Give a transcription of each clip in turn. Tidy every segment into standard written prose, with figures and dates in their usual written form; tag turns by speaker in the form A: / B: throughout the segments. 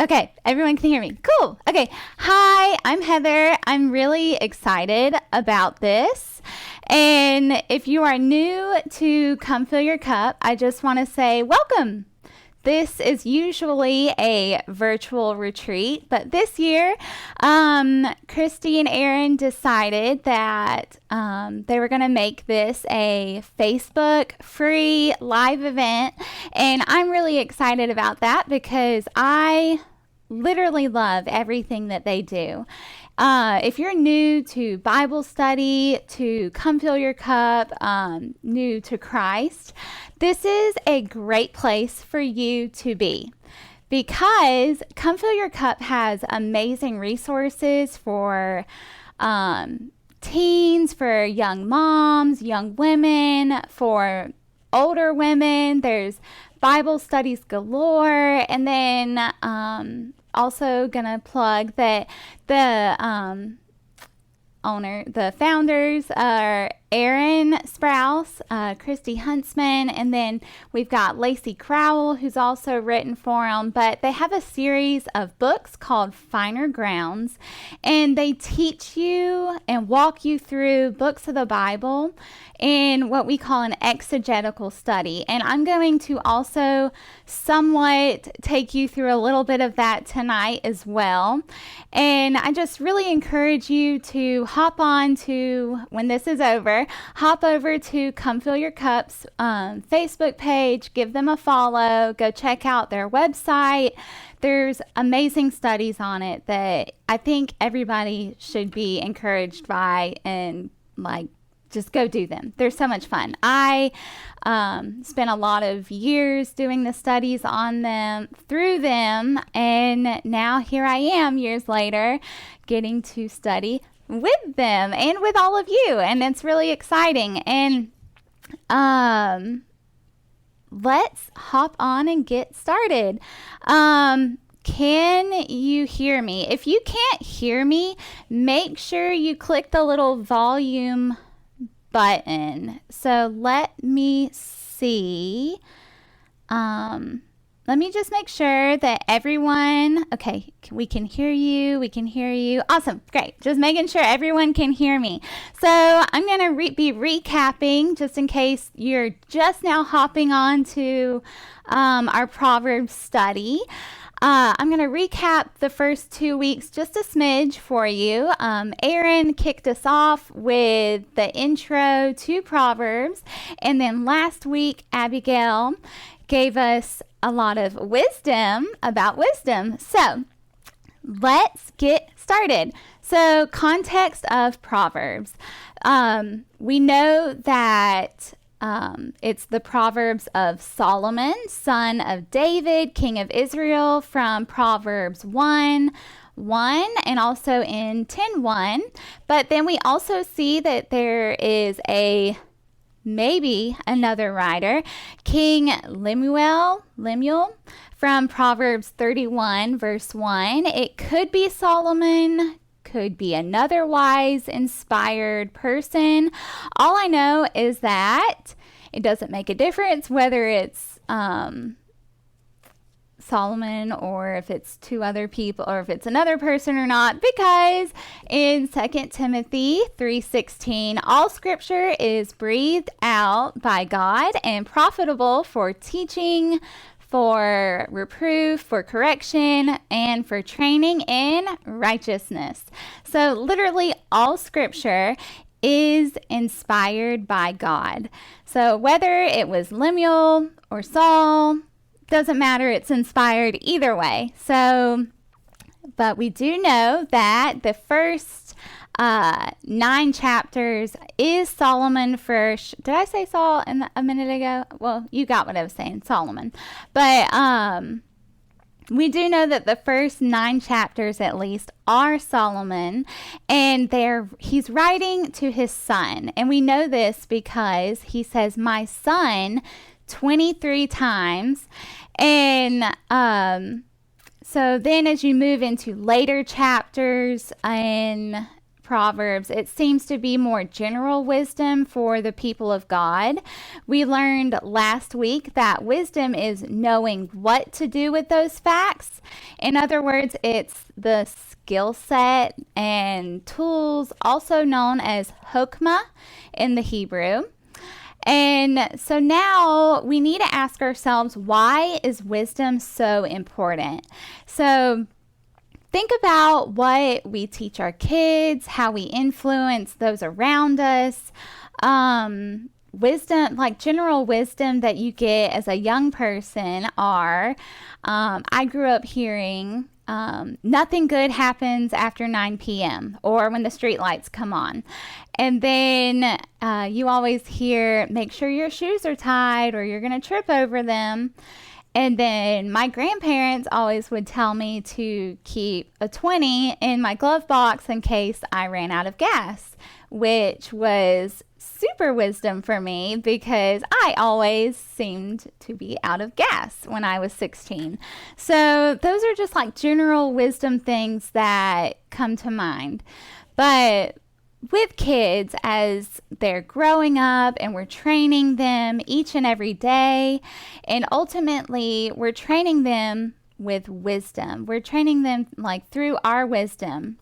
A: Okay, everyone can hear me. Cool. Okay. Hi, I'm Heather. I'm really excited about this. And if you are new to Come Fill Your Cup, I just want to say welcome. This is usually a virtual retreat, but this year, Christy and Aaron decided that they were going to make this a Facebook free live event, and I'm really excited about that because I literally love everything that they do. If you're new to Bible study, to Come Fill Your Cup, new to Christ, this is a great place for you to be because Come Fill Your Cup has amazing resources for teens, for young moms, young women, for older women. There's Bible studies galore, and then also gonna plug that the founders are Aaron Sprouse, Christy Huntsman, and then we've got Lacey Crowell, who's also written for them. But they have a series of books called Finer Grounds, and they teach you and walk you through books of the Bible in what we call an exegetical study. And I'm going to also somewhat take you through a little bit of that tonight as well. And I just really encourage you to hop on to, when this is over, hop over to Come Fill Your Cups Facebook page, give them a follow, go check out their website. There's amazing studies on it that I think everybody should be encouraged by, and just go do them. They're so much fun. I spent a lot of years doing the studies on them, through them, and now here I am years later getting to study with them and with all of you, and it's really exciting. And let's hop on and get started. Can you hear me? If you can't hear me, make sure you click the little volume button. So let me see. Let me just make sure that everyone, okay, we can hear you. We can hear you. Awesome. Great. Just making sure everyone can hear me. So I'm going to be recapping just in case you're just now hopping on to our Proverbs study. I'm going to recap the first 2 weeks just a smidge for you. Aaron kicked us off with the intro to Proverbs, and then last week Abigail gave us a lot of wisdom about wisdom. So let's get started. So context of Proverbs. We know that it's the Proverbs of Solomon, son of David, king of Israel, from Proverbs 1:1 and also in 10:1. But then we also see that there is maybe another writer, King Lemuel, from Proverbs 31 verse 1. It could be Solomon, could be another wise, inspired person. All I know is that it doesn't make a difference whether it's Solomon or if it's two other people or if it's another person or not, because in 2 Timothy 3:16, all scripture is breathed out by God and profitable for teaching, for reproof, for correction, and for training in righteousness. So literally all scripture is inspired by God. So whether it was Lemuel or Saul, doesn't matter, it's inspired either way. So, but we do know that the first 9 chapters is Solomon first. Did I say Saul a minute ago? Well, you got what I was saying, Solomon. But we do know that the first 9 chapters at least are Solomon, and he's writing to his son. And we know this because he says, "My son," 23 times. And so then as you move into later chapters in Proverbs, it seems to be more general wisdom for the people of God. We learned last week that wisdom is knowing what to do with those facts. In other words, it's the skill set and tools, also known as hokmah in the Hebrew. And so now we need to ask ourselves, why is wisdom so important? So think about what we teach our kids, how we influence those around us. Wisdom, like general wisdom that you get as a young person are, I grew up hearing, nothing good happens after 9 p.m. or when the street lights come on. And then you always hear, make sure your shoes are tied or you're going to trip over them. And then my grandparents always would tell me to keep a 20 in my glove box in case I ran out of gas, which was super wisdom for me because I always seemed to be out of gas when I was 16. So those are just like general wisdom things that come to mind. But with kids, as they're growing up and we're training them each and every day, and ultimately we're training them with wisdom. We're training them like through our wisdom.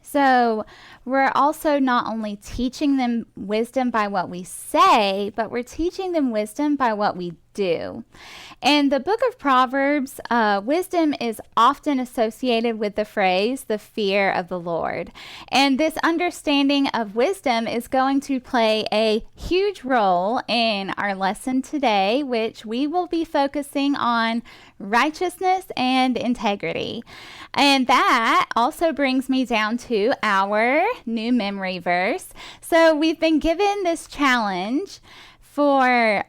A: So we're also not only teaching them wisdom by what we say, but we're teaching them wisdom by what we do. In the book of Proverbs, wisdom is often associated with the phrase, the fear of the Lord. And this understanding of wisdom is going to play a huge role in our lesson today, which we will be focusing on righteousness and integrity. And that also brings me down to our new memory verse. So we've been given this challenge for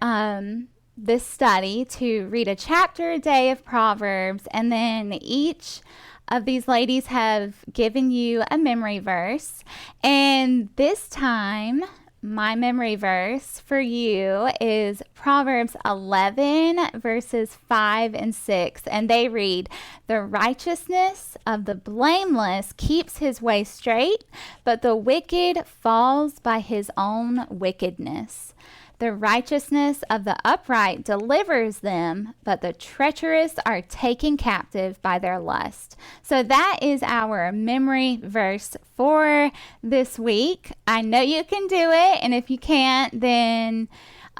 A: this study to read a chapter a day of Proverbs, and then each of these ladies have given you a memory verse. And this time, my memory verse for you is Proverbs 11, verses 5 and 6. And they read, "The righteousness of the blameless keeps his way straight, but the wicked falls by his own wickedness. The righteousness of the upright delivers them, but the treacherous are taken captive by their lust." So that is our memory verse for this week. I know you can do it, and if you can't, then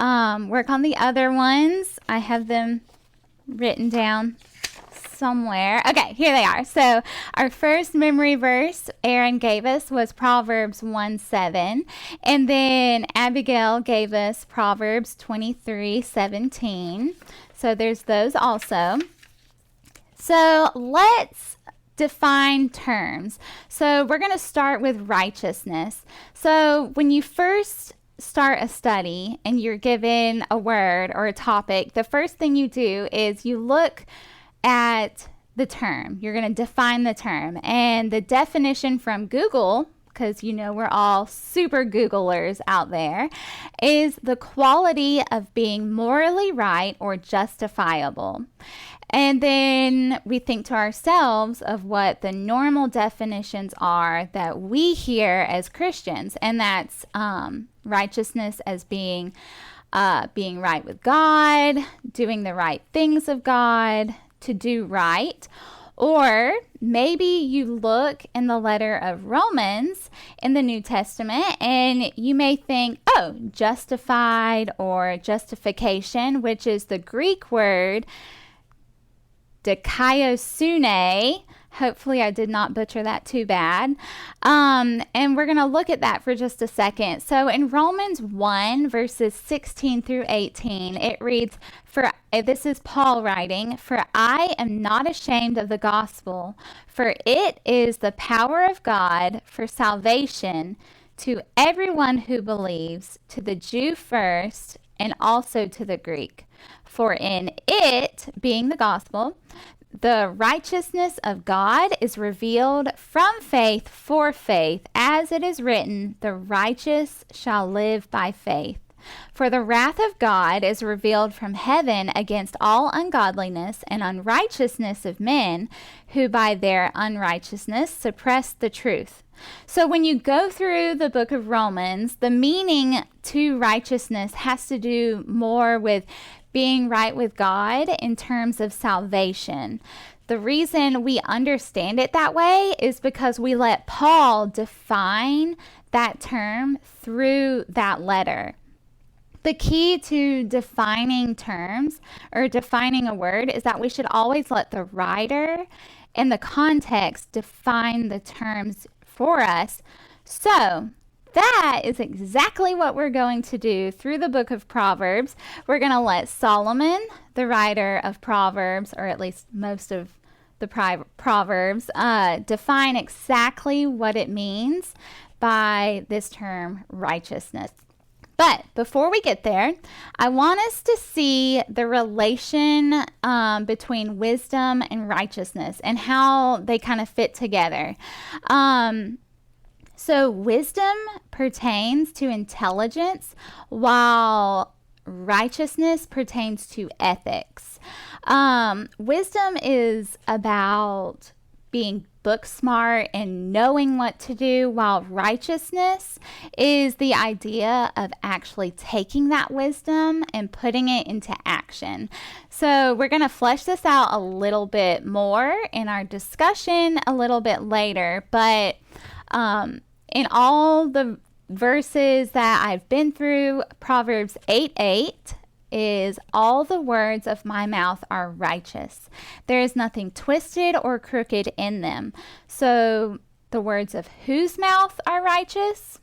A: work on the other ones. I have them written down somewhere. Okay, here they are. So our first memory verse Aaron gave us was Proverbs 1:7, and then Abigail gave us Proverbs 23:17. So there's those also. So let's define terms. So we're going to start with righteousness. So when you first start a study and you're given a word or a topic, the first thing you do is you look at the term. You're going to define the term. And the definition from Google, because you know we're all super Googlers out there, is the quality of being morally right or justifiable. And then we think to ourselves of what the normal definitions are that we hear as Christians. And that's righteousness as being right with God, doing the right things of God, to do right. Or maybe you look in the letter of Romans in the New Testament and you may think, oh, justified or justification, which is the Greek word dikaiosune. Hopefully I did not butcher that too bad. And we're going to look at that for just a second. So in Romans 1, verses 16 through 18, it reads, this is Paul writing, "For I am not ashamed of the gospel, for it is the power of God for salvation to everyone who believes, to the Jew first, and also to the Greek. For in it," being the gospel, "the righteousness of God is revealed from faith for faith, as it is written, the righteous shall live by faith." For the wrath of God is revealed from heaven against all ungodliness and unrighteousness of men, who by their unrighteousness suppress the truth. So when you go through the book of Romans, the meaning to righteousness has to do more with being right with God in terms of salvation. The reason we understand it that way is because we let Paul define that term through that letter. The key to defining terms or defining a word is that we should always let the writer and the context define the terms for us. So that is exactly what we're going to do through the book of Proverbs. We're going to let Solomon, the writer of Proverbs, or at least most of the Proverbs, define exactly what it means by this term righteousness. But before we get there, I want us to see the relation between wisdom and righteousness and how they kind of fit together. So wisdom pertains to intelligence, while righteousness pertains to ethics. Wisdom is about being book smart and knowing what to do, while righteousness is the idea of actually taking that wisdom and putting it into action. So we're going to flesh this out a little bit more in our discussion a little bit later, but in all the verses that I've been through, Proverbs 8:8 is, all the words of my mouth are righteous. There is nothing twisted or crooked in them. So the words of whose mouth are righteous?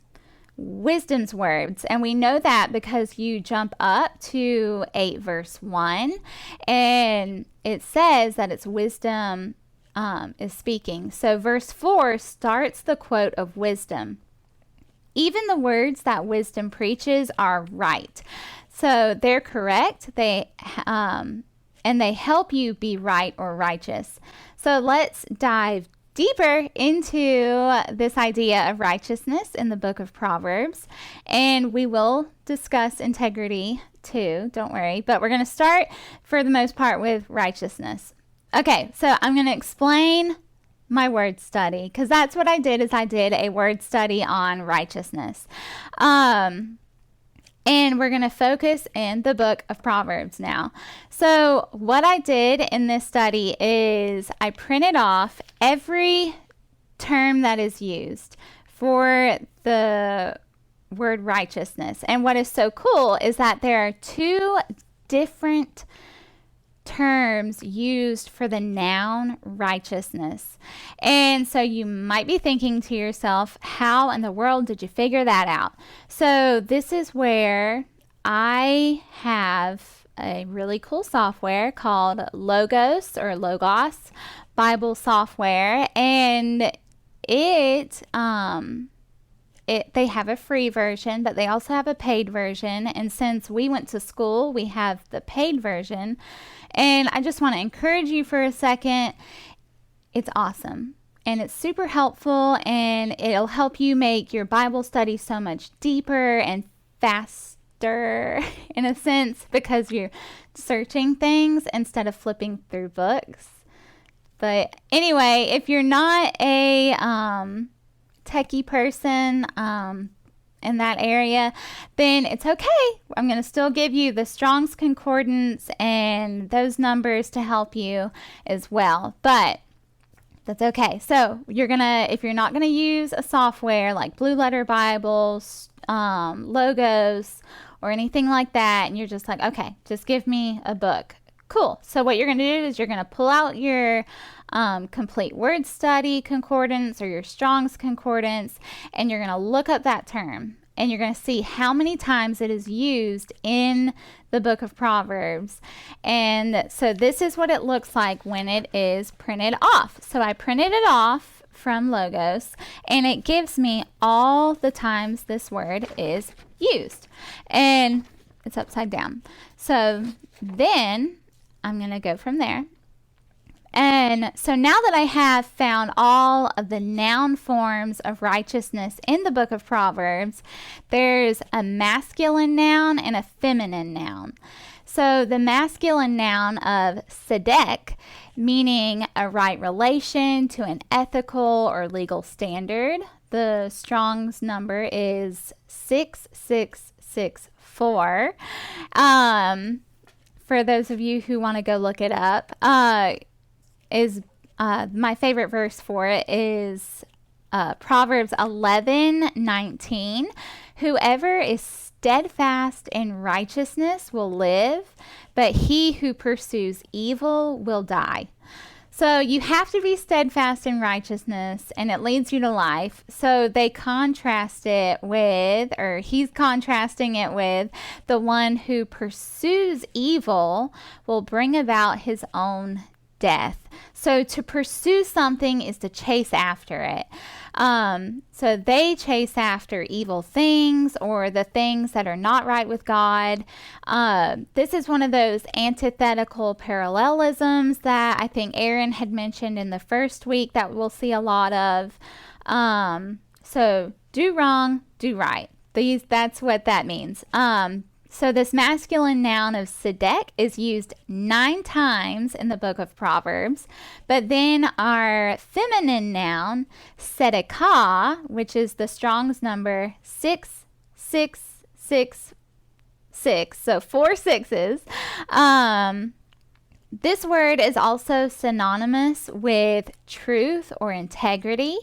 A: Wisdom's words. And we know that because you jump up to 8 verse 1, and it says that it's wisdom is speaking. So verse 4 starts the quote of wisdom. Even the words that wisdom preaches are right. So they're correct. And they help you be right or righteous. So let's dive deeper into this idea of righteousness in the book of Proverbs. And we will discuss integrity too, don't worry. But we're going to start for the most part with righteousness. Okay, so I'm going to explain my word study, because that's what I did, is I did a word study on righteousness. And we're going to focus in the book of Proverbs now. So what I did in this study is I printed off every term that is used for the word righteousness. And what is so cool is that there are 2 different terms used for the noun righteousness. And so you might be thinking to yourself, how in the world did you figure that out? So this is where I have a really cool software called Logos Bible software, and they have a free version, but they also have a paid version. And since we went to school, we have the paid version. And I just want to encourage you for a second. It's awesome. And it's super helpful. And it'll help you make your Bible study so much deeper and faster, in a sense, because you're searching things instead of flipping through books. But anyway, if you're not a techie person in that area, then it's okay. I'm going to still give you the Strong's Concordance and those numbers to help you as well, but that's okay. So if you're not going to use a software like Blue Letter Bibles, Logos, or anything like that, and you're just like, okay, just give me a book. Cool. So what you're going to do is you're going to pull out your complete word study concordance or your Strong's Concordance, and you're going to look up that term, and you're going to see how many times it is used in the book of Proverbs. And so this is what it looks like when it is printed off. So I printed it off from Logos, and it gives me all the times this word is used, and it's upside down. So then I'm going to go from there, And so now that I have found all of the noun forms of righteousness in the book of Proverbs, there's a masculine noun and a feminine noun. So the masculine noun of tzedek, meaning a right relation to an ethical or legal standard. The Strong's number is 6664. For those of you who want to go look it up, is my favorite verse for it is Proverbs 11:19. Whoever is steadfast in righteousness will live, but he who pursues evil will die. So you have to be steadfast in righteousness, and it leads you to life. So they contrast it with, or he's contrasting it with, the one who pursues evil will bring about his own death. So to pursue something is to chase after it. So they chase after evil things or the things that are not right with God. This is one of those antithetical parallelisms that I think Aaron had mentioned in the first week that we'll see a lot of. So do wrong, do right. That's what that means. So this masculine noun of tzedek is used 9 times in the book of Proverbs, but then our feminine noun, tzedekah, which is the Strong's number 6666, so 4 sixes, this word is also synonymous with truth or integrity,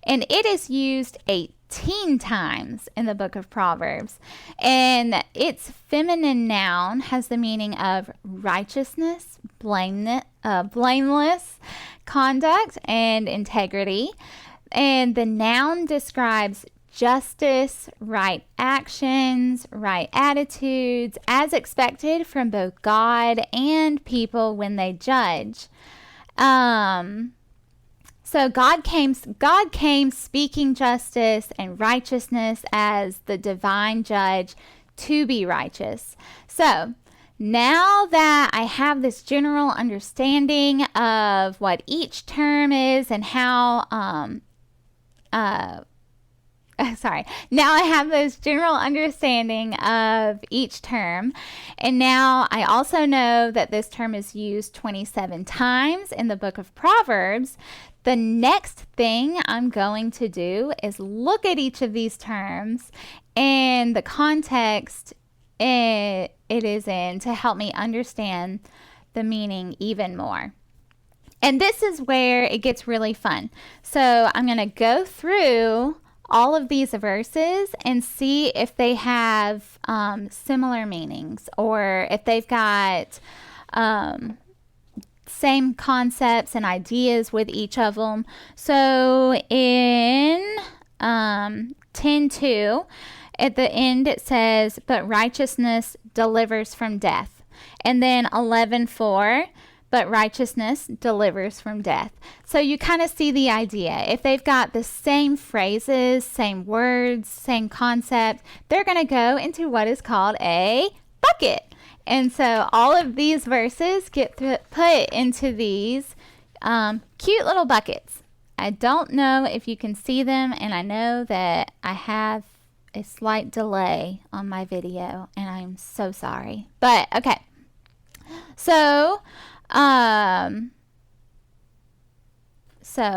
A: and it is used 18 times in the book of Proverbs. And its feminine noun has the meaning of righteousness, blameless conduct, and integrity. And the noun describes justice, right actions, right attitudes, as expected from both God and people when they judge. So God came speaking justice and righteousness as the divine judge to be righteous. So now that I have this general understanding of what each term is and how, now I have this general understanding of each term. And now I also know that this term is used 27 times in the book of Proverbs. The next thing I'm going to do is look at each of these terms and the context it is in to help me understand the meaning even more. And this is where it gets really fun. So I'm going to go through all of these verses and see if they have similar meanings or if they've got same concepts and ideas with each of them. So in 10:2, at the end it says, but righteousness delivers from death. And then 11:4, but righteousness delivers from death. So you kind of see the idea. If they've got the same phrases, same words, same concept, they're going to go into what is called a bucket. And so all of these verses get put into these cute little buckets. I don't know if you can see them, and I know that I have a slight delay on my video, and I'm so sorry. But, okay. So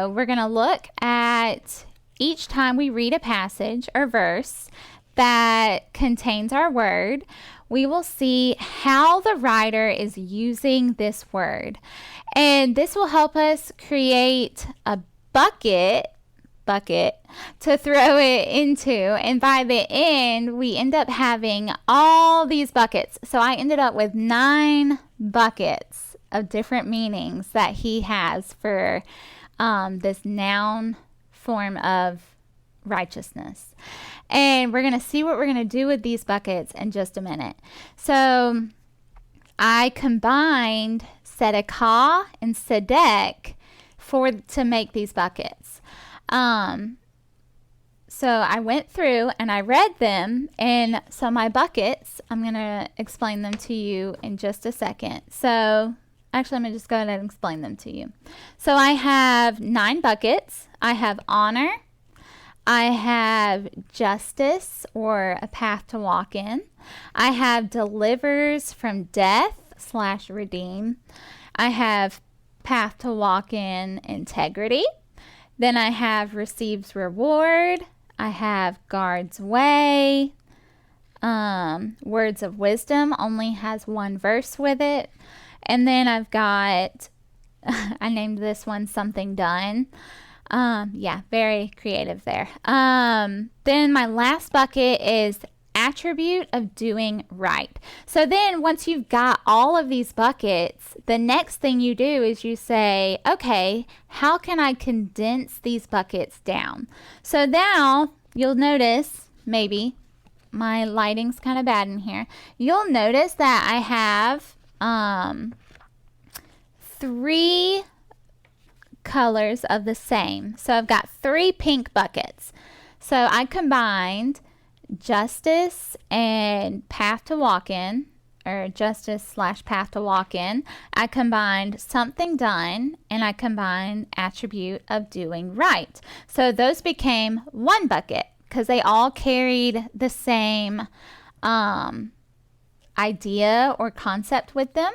A: we're going to look at each time we read a passage or verse that contains our word, we will see how the writer is using this word. And this will help us create a bucket to throw it into. And by the end, we end up having all these buckets. So I ended up with 9 buckets of different meanings that he has for this noun form of righteousness. And we're going to see what we're going to do with these buckets in just a minute. So I combined tzedekah and tzedek to make these buckets. So I went through and I read them, and so my buckets, I'm going to explain them to you in just a second. So Actually, I'm going to just go ahead and explain them to you. So I have 9 buckets. I have honor. I have justice, or a path to walk in. I have delivers from death / redeem. I have path to walk in, integrity. Then I have receives reward. I have guards way. Words of wisdom only has 1 verse with it. And then I've got, I named this one something done. Yeah, very creative there. Then my last bucket is attribute of doing right. So then once you've got all of these buckets, the next thing you do is you say, okay, how can I condense these buckets down? So now you'll notice, maybe my lighting's kind of bad in here. You'll notice that I have 3 colors of the same. So I've got 3 pink buckets. So I combined justice and path to walk in, or justice / path to walk in. I combined something done, and I combined attribute of doing right. So those became 1 bucket because they all carried the same idea or concept with them.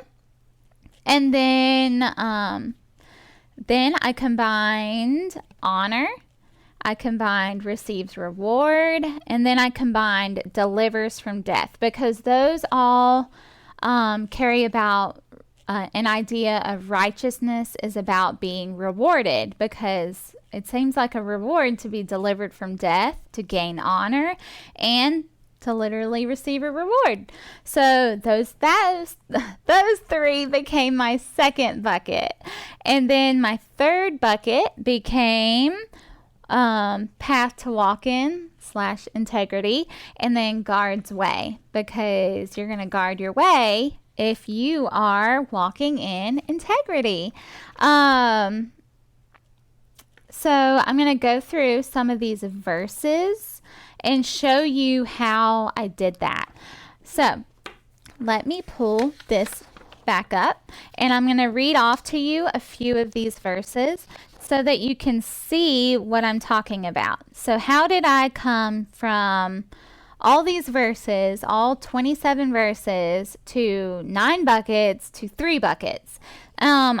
A: And then I combined honor, I combined receives reward, and then I combined delivers from death, because those all carry about an idea of righteousness is about being rewarded, because it seems like a reward to be delivered from death, to gain honor, and to literally receive a reward. So those 3 became my second bucket. And then my third bucket became path to walk in / integrity, and then guard's way, because you're going to guard your way if you are walking in integrity. So I'm going to go through some of these verses and show you how I did that. So let me pull this back up, and I'm going to read off to you a few of these verses so that you can see what I'm talking about. So how did I come from all these verses, all 27 verses, to 9 buckets to 3 buckets? I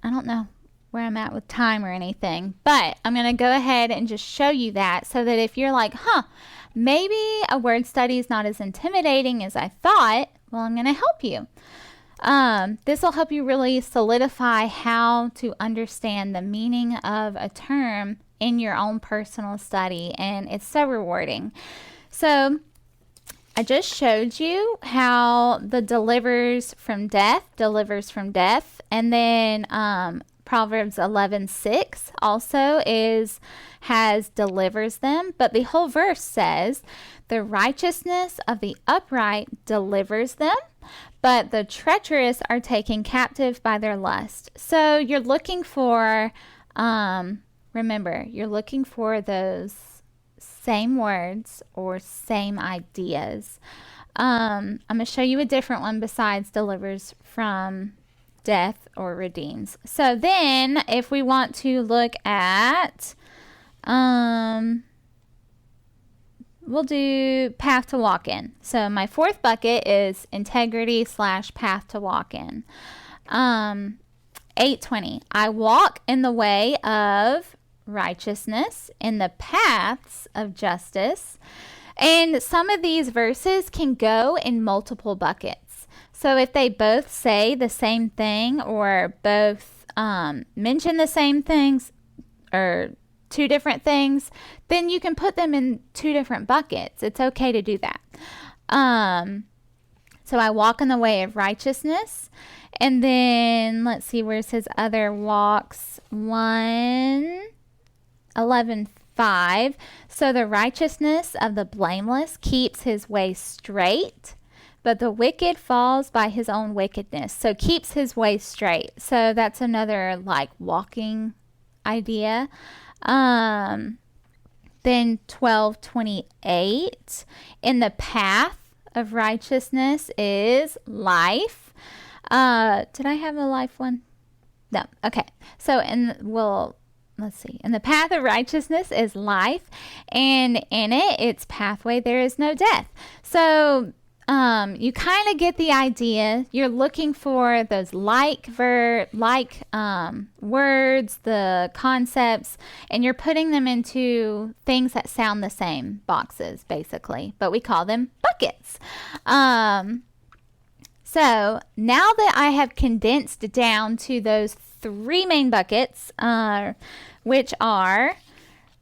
A: don't know where I'm at with time or anything, but I'm going to go ahead and just show you that, so that if you're like, maybe a word study is not as intimidating as I thought, well, I'm going to help you. This will help you really solidify how to understand the meaning of a term in your own personal study, and it's so rewarding. So I just showed you how the delivers from death, and then Proverbs 11:6 also has delivers them, but the whole verse says, the righteousness of the upright delivers them, but the treacherous are taken captive by their lust. So you're looking for, remember, you're looking for those same words or same ideas. I'm going to show you a different one besides delivers from death or redeems. So then if we want to look at, we'll do path to walk in. So my 4th bucket is integrity / path to walk in. 8:20, I walk in the way of righteousness, in the paths of justice. And some of these verses can go in multiple buckets. So if they both say the same thing, or both mention the same things, or 2 different things, then you can put them in 2 different buckets. It's okay to do that. So I walk in the way of righteousness. And then let's see, where's his other walks? 11:5. So the righteousness of the blameless keeps his way straight, but the wicked falls by his own wickedness. So keeps his way straight. So that's another like walking idea. Then 12:28, in the path of righteousness is life. Did I have a life one? No. Okay. So, let's see. In the path of righteousness is life, and in its pathway, there is no death. So, you kind of get the idea. You're looking for those words, the concepts, and you're putting them into things that sound the same, boxes, basically, but we call them buckets. So now that I have condensed down to those three main buckets, which are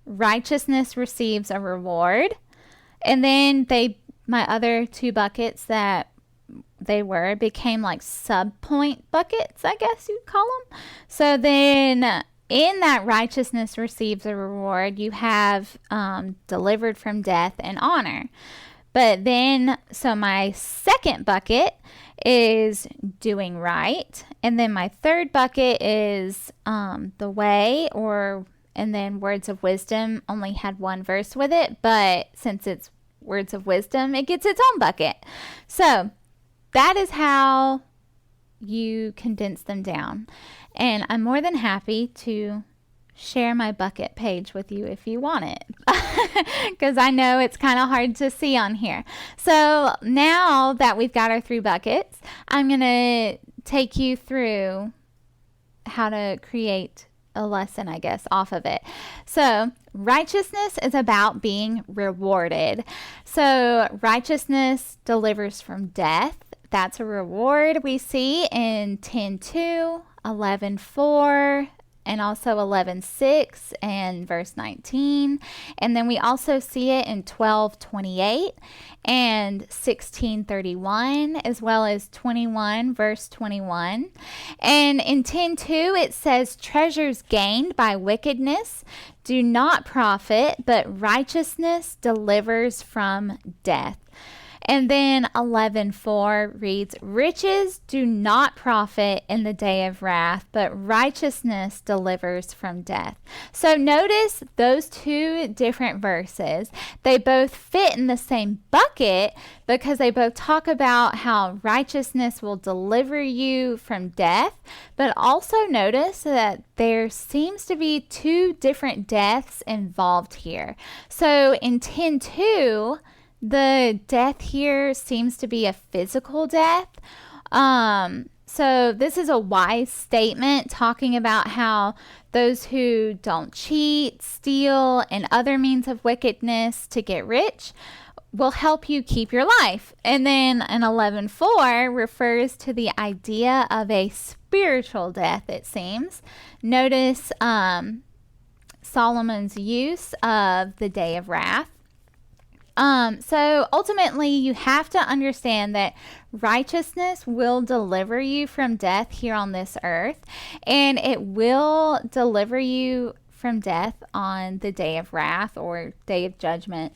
A: righteousness receives a reward, and then my other two buckets that became like sub-point buckets, I guess you'd call them. So then in that righteousness receives a reward, you have delivered from death and honor. But then, so my second bucket is doing right. And then my third bucket is the way, and then words of wisdom only had one verse with it. But since it's words of wisdom, it gets its own bucket. So that is how you condense them down. And I'm more than happy to share my bucket page with you if you want it, because I know it's kind of hard to see on here. So now that we've got our three buckets, I'm going to take you through how to create a lesson, I guess, off of it. So righteousness is about being rewarded. So righteousness delivers from death. That's a reward we see in 10:2, 11:4, and also 11:6 and verse 19. And then we also see it in 12:28 and 16:31, as well as 21 verse 21. And in 10:2 it says, treasures gained by wickedness do not profit, but righteousness delivers from death. And then 11:4 reads, riches do not profit in the day of wrath, but righteousness delivers from death. So notice those two different verses. They both fit in the same bucket because they both talk about how righteousness will deliver you from death. But also notice that there seems to be two different deaths involved here. So in 10:2, the death here seems to be a physical death. So this is a wise statement talking about how those who don't cheat, steal, and other means of wickedness to get rich will help you keep your life. And then in 11:4 refers to the idea of a spiritual death, it seems. Notice Solomon's use of the day of wrath. So ultimately, you have to understand that righteousness will deliver you from death here on this earth, and it will deliver you from death on the day of wrath or day of judgment.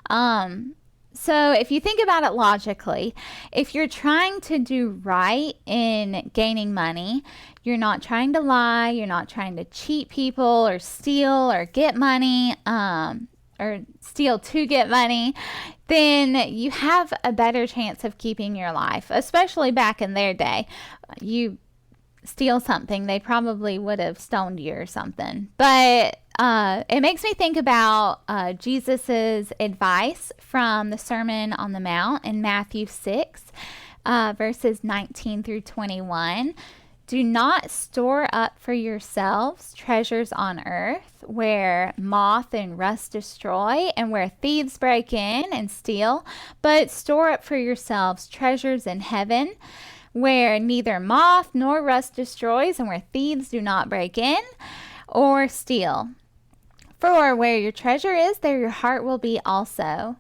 A: So if you think about it logically, if you're trying to do right in gaining money, you're not trying to lie, you're not trying to cheat people or steal or get money, or steal to get money, then you have a better chance of keeping your life, especially back in their day. You steal something, they probably would have stoned you or something. But it makes me think about Jesus's advice from the Sermon on the Mount in Matthew 6, verses 19 through 21. Do not store up for yourselves treasures on earth, where moth and rust destroy, and where thieves break in and steal, but store up for yourselves treasures in heaven, where neither moth nor rust destroys, and where thieves do not break in or steal. For where your treasure is, there your heart will be also.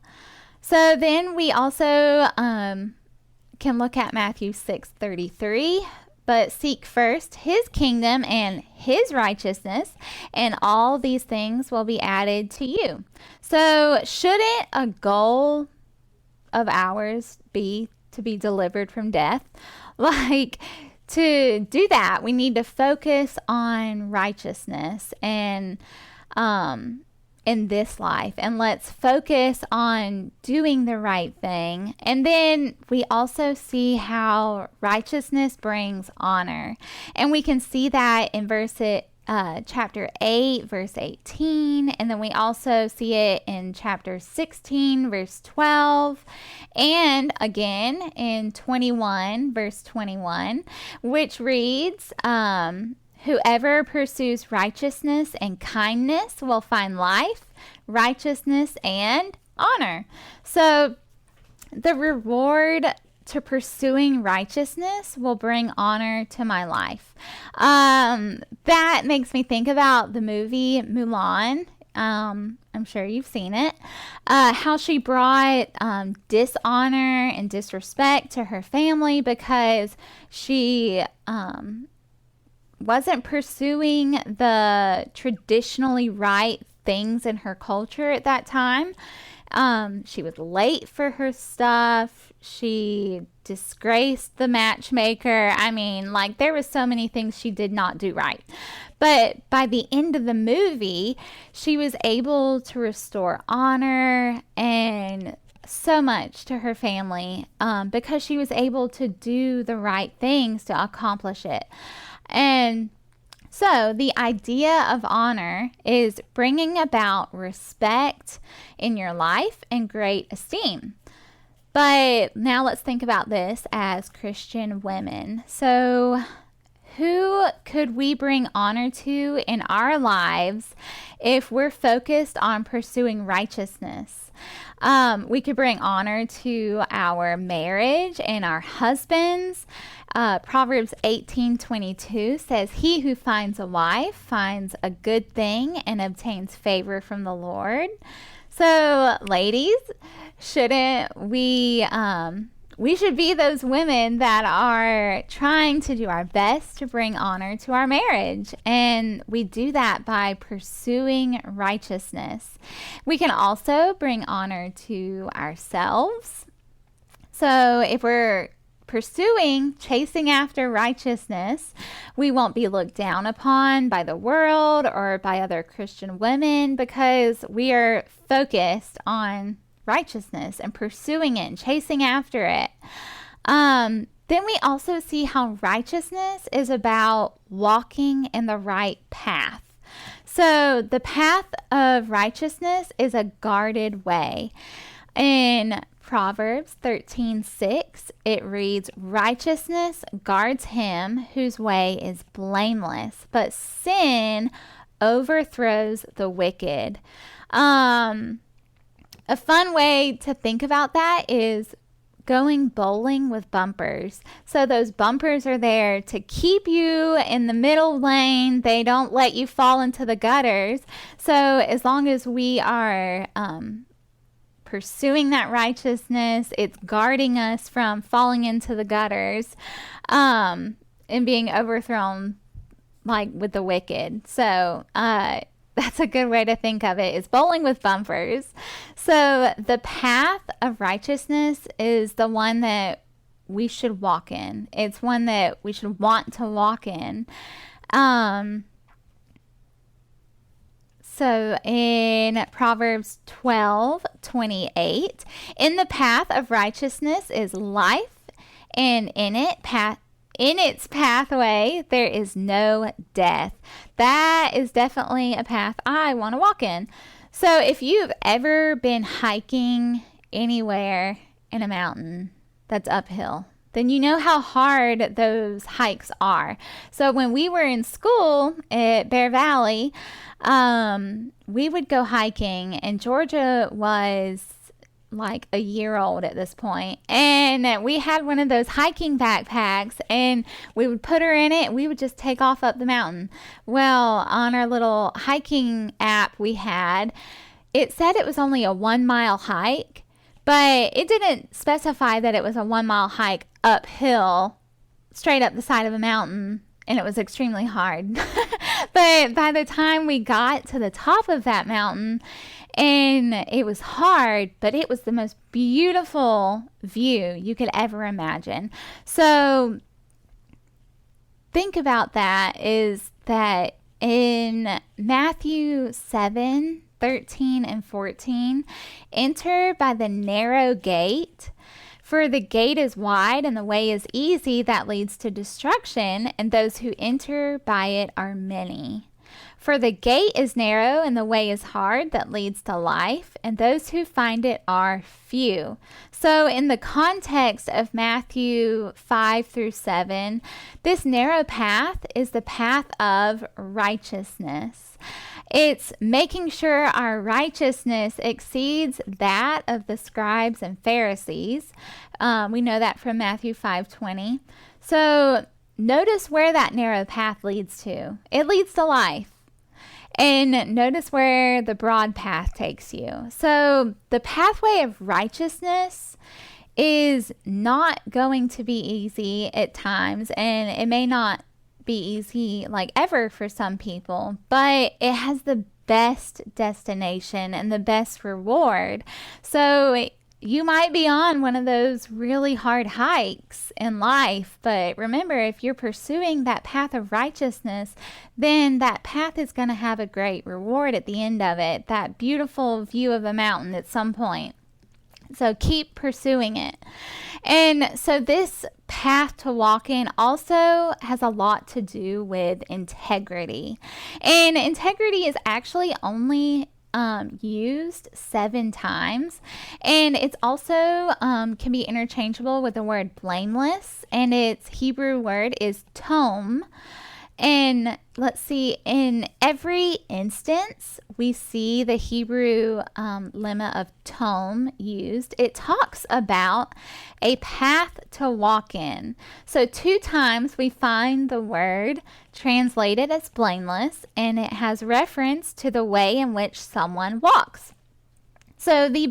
A: So then we also can look at Matthew 6:33. But seek first his kingdom and his righteousness, and all these things will be added to you. So shouldn't a goal of ours be to be delivered from death? Like, to do that, we need to focus on righteousness and in this life, and let's focus on doing the right thing. And then we also see how righteousness brings honor, and we can see that in chapter 8 verse 18, and then we also see it in chapter 16 verse 12, and again in 21 verse 21, which reads, whoever pursues righteousness and kindness will find life, righteousness, and honor. So the reward to pursuing righteousness will bring honor to my life. That makes me think about the movie Mulan. I'm sure you've seen it. How she brought dishonor and disrespect to her family because she wasn't pursuing the traditionally right things in her culture at that time. She was late for her stuff. She disgraced the matchmaker. I mean, like, there was so many things she did not do right. But by the end of the movie, she was able to restore honor and so much to her family because she was able to do the right things to accomplish it. And so the idea of honor is bringing about respect in your life and great esteem. But now let's think about this as Christian women. So who could we bring honor to in our lives if we're focused on pursuing righteousness? We could bring honor to our marriage and our husbands. Proverbs 18:22 says, he who finds a wife finds a good thing and obtains favor from the Lord. So ladies, shouldn't we should be those women that are trying to do our best to bring honor to our marriage. And we do that by pursuing righteousness. We can also bring honor to ourselves. So if we're chasing after righteousness, we won't be looked down upon by the world or by other Christian women because we are focused on righteousness and pursuing it and chasing after it. Then we also see how righteousness is about walking in the right path. So the path of righteousness is a guarded way. In Proverbs 13:6, it reads, righteousness guards him whose way is blameless, but sin overthrows the wicked. A fun way to think about that is going bowling with bumpers. So those bumpers are there to keep you in the middle lane. They don't let you fall into the gutters. So as long as we are pursuing that righteousness, it's guarding us from falling into the gutters and being overthrown like with the wicked. So that's a good way to think of it, is bowling with bumpers. So the path of righteousness is the one that we should walk in. It's one that we should want to walk in. So in Proverbs 12:28, in the path of righteousness is life, and in its pathway there is no death. That is definitely a path I want to walk in. So if you've ever been hiking anywhere in a mountain that's uphill, then you know how hard those hikes are. So when we were in school at Bear Valley, we would go hiking, and Georgia was like a year old at this point, and we had one of those hiking backpacks, and we would put her in it and we would just take off up the mountain. Well, on our little hiking app we had, it said it was only a 1 mile hike, but it didn't specify that it was a 1 mile hike uphill straight up the side of a mountain, and it was extremely hard. But by the time we got to the top of that mountain, and it was hard, but it was the most beautiful view you could ever imagine. So think about that, is that in Matthew 7:13 13 and 14. Enter by the narrow gate, for the gate is wide and the way is easy that leads to destruction, and those who enter by it are many. For the gate is narrow and the way is hard that leads to life, and those who find it are few. So in the context of Matthew 5 through 7, this narrow path is the path of righteousness. It's making sure our righteousness exceeds that of the scribes and Pharisees. We know that from Matthew 5:20. So notice where that narrow path leads to. It leads to life. And notice where the broad path takes you. So the pathway of righteousness is not going to be easy at times, and it may not be easy like ever for some people, but it has the best destination and the best reward. So you might be on one of those really hard hikes in life, but remember, if you're pursuing that path of righteousness, then that path is going to have a great reward at the end of it, that beautiful view of a mountain at some point. So keep pursuing it. And so this path to walk in also has a lot to do with integrity. And integrity is actually only used 7 times, and it's also can be interchangeable with the word blameless, and its Hebrew word is tom. And let's see, in every instance we see the Hebrew lemma of tom used. It talks about a path to walk in. So 2 times we find the word translated as blameless, and it has reference to the way in which someone walks. So the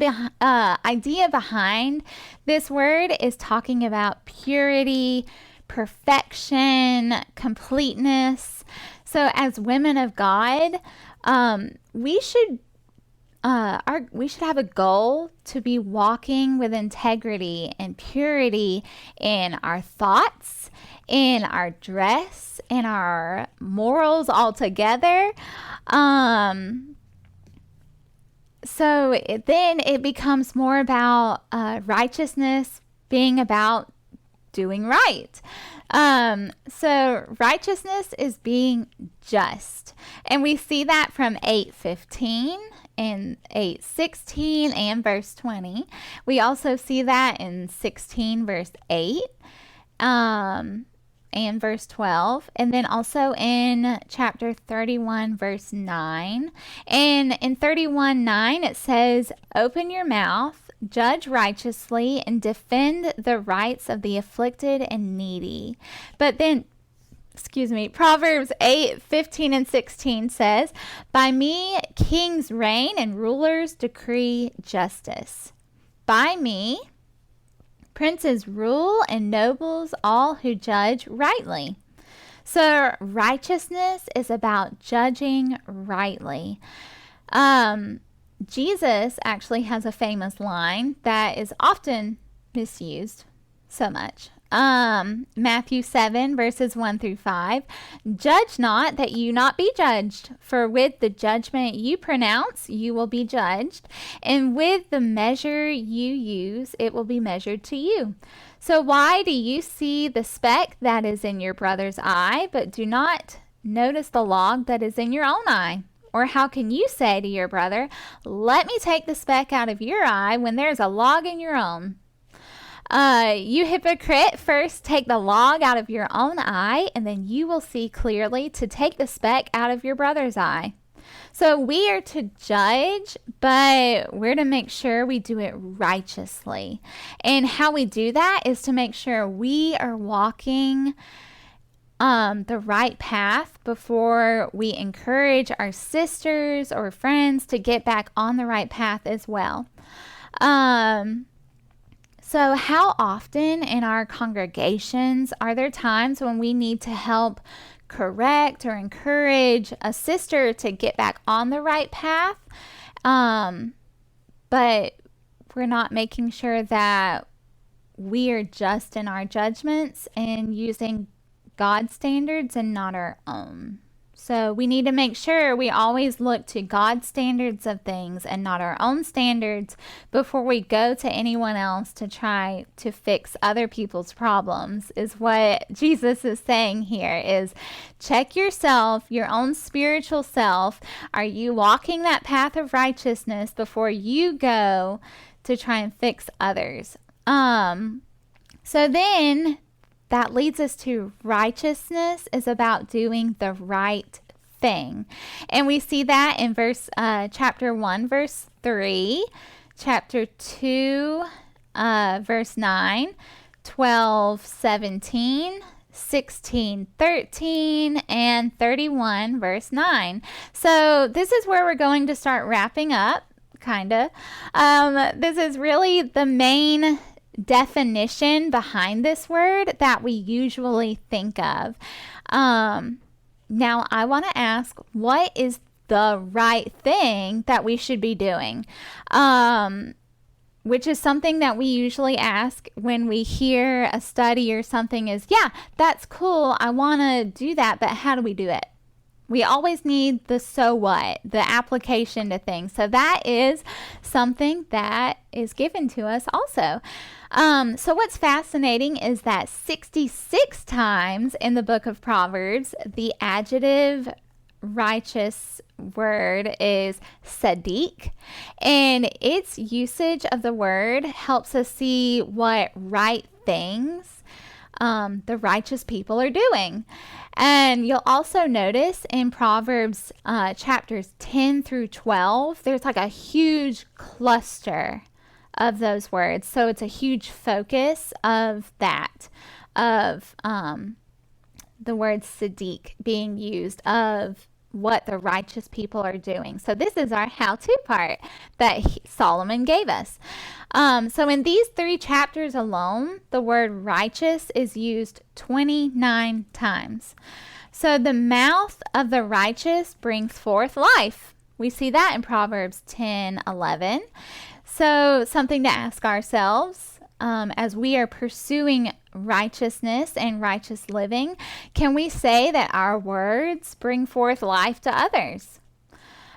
A: idea behind this word is talking about purity, perfection, completeness. So as women of God, we should have a goal to be walking with integrity and purity in our thoughts, in our dress, in our morals altogether. So then it becomes more about righteousness being about doing right. So righteousness is being just. And we see that from 8:15 and 8:16 and verse 20. We also see that in 16 verse 8 and verse 12, and then also in chapter 31 verse 9. And in 31:9 it says, "Open your mouth, judge righteously, and defend the rights of the afflicted and needy." But then, Proverbs 8:15 and 16 says, "By me kings reign and rulers decree justice. By me princes rule and nobles all who judge rightly." So righteousness is about judging rightly. Jesus actually has a famous line that is often misused so much. Matthew 7 verses 1 through 5. "Judge not that you not be judged, for with the judgment you pronounce, you will be judged, and with the measure you use, it will be measured to you. So why do you see the speck that is in your brother's eye, but do not notice the log that is in your own eye? Or how can you say to your brother, 'Let me take the speck out of your eye,' when there's a log in your own? You hypocrite, first take the log out of your own eye, and then you will see clearly to take the speck out of your brother's eye." So we are to judge, but we're to make sure we do it righteously. And how we do that is to make sure we are walking the right path before we encourage our sisters or friends to get back on the right path as well. So how often in our congregations are there times when we need to help correct or encourage a sister to get back on the right path, but we're not making sure that we are just in our judgments and using God's standards and not our own? So we need to make sure we always look to God's standards of things and not our own standards before we go to anyone else to try to fix other people's problems, is what Jesus is saying here, is check yourself, your own spiritual self. Are you walking that path of righteousness before you go to try and fix others? So then that leads us to righteousness is about doing the right thing. And we see that in chapter 1, verse 3, chapter 2, verse 9, 12, 17, 16, 13, and 31, verse 9. So this is where we're going to start wrapping up, kind of. This is really the main definition behind this word that we usually think of. Now I want to ask, what is the right thing that we should be doing? Which is something that we usually ask when we hear a study or something is, yeah, that's cool, I want to do that, but how do we do it? We always need the so what, the application to things. So that is something that is given to us also. So what's fascinating is that 66 times in the book of Proverbs, the adjective righteous word is sadiq, and its usage of the word helps us see what right things the righteous people are doing. And you'll also notice in Proverbs chapters 10 through 12, there's like a huge cluster of those words. So it's a huge focus of that, of the word sadiq being used, of what the righteous people are doing. So this is our how-to part that Solomon gave us. So in these 3 chapters alone, the word righteous is used 29 times. So the mouth of the righteous brings forth life. We see that in Proverbs 10:11. So something to ask ourselves as we are pursuing righteousness and righteous living, can we say that our words bring forth life to others?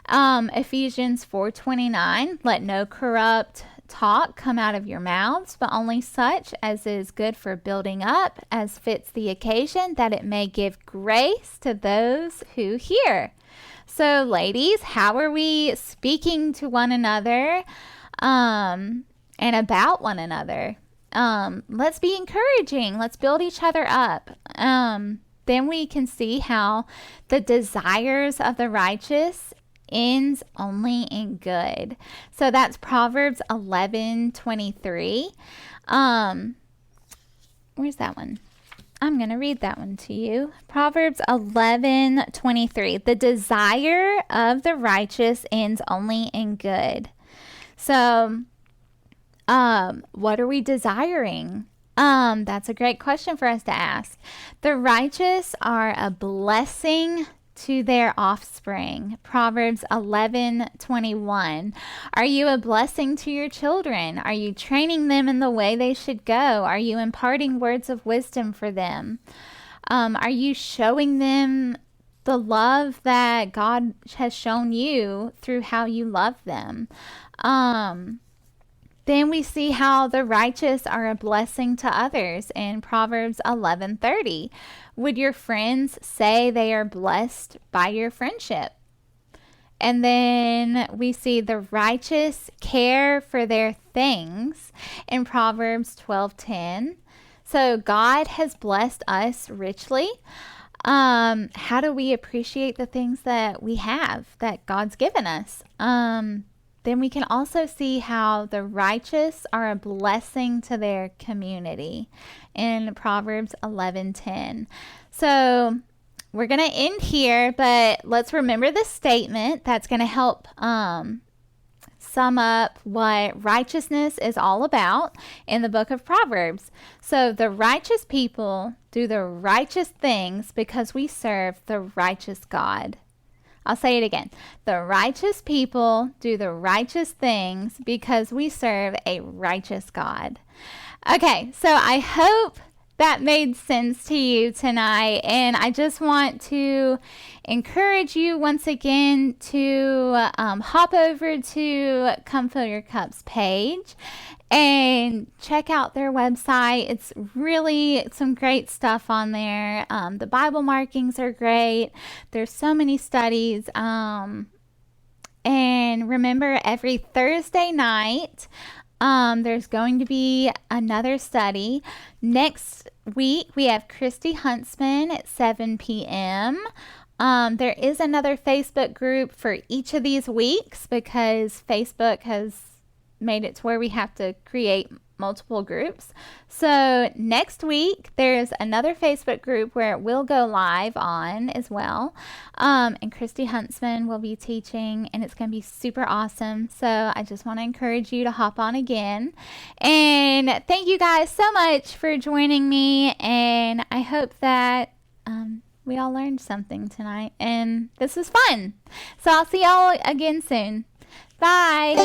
A: Ephesians 4:29, let no corrupt talk come out of your mouths, but only such as is good for building up, as fits the occasion, that it may give grace to those who hear. So ladies, how are we speaking to one another and about one another? Let's be encouraging. Let's build each other up. Then we can see how the desires of the righteous ends only in good. So that's Proverbs 11:23. Where's that one? I'm going to read that one to you. Proverbs 11:23. The desire of the righteous ends only in good. So, what are we desiring? That's a great question for us to ask. The righteous are a blessing to their offspring. Proverbs 11:21. Are you a blessing to your children? Are you training them in the way they should go? Are you imparting words of wisdom for them? Are you showing them the love that God has shown you through how you love them? Then we see how the righteous are a blessing to others in Proverbs 11:30. Would your friends say they are blessed by your friendship? And then we see the righteous care for their things in Proverbs 12:10. So God has blessed us richly. How do we appreciate the things that we have, that God's given us? Then we can also see how the righteous are a blessing to their community in Proverbs 11:10. So we're going to end here, but let's remember this statement that's going to help sum up what righteousness is all about in the book of Proverbs. So the righteous people do the righteous things because we serve the righteous God. I'll say it again. The righteous people do the righteous things because we serve a righteous God. Okay, so I hope that made sense to you tonight. And I just want to encourage you once again to hop over to Come Fill Your Cups page and check out their website. It's really some great stuff on there. The Bible markings are great. There's so many studies. And remember, every Thursday night, there's going to be another study. Next week, we have Christy Huntsman at 7 p.m. There is another Facebook group for each of these weeks because Facebook has made it to where we have to create multiple groups. So next week, there's another Facebook group where it will go live on as well. And Christy Huntsman will be teaching, and it's going to be super awesome. So I just want to encourage you to hop on again. And thank you guys so much for joining me. And I hope that we all learned something tonight. And this was fun. So I'll see y'all again soon. Bye.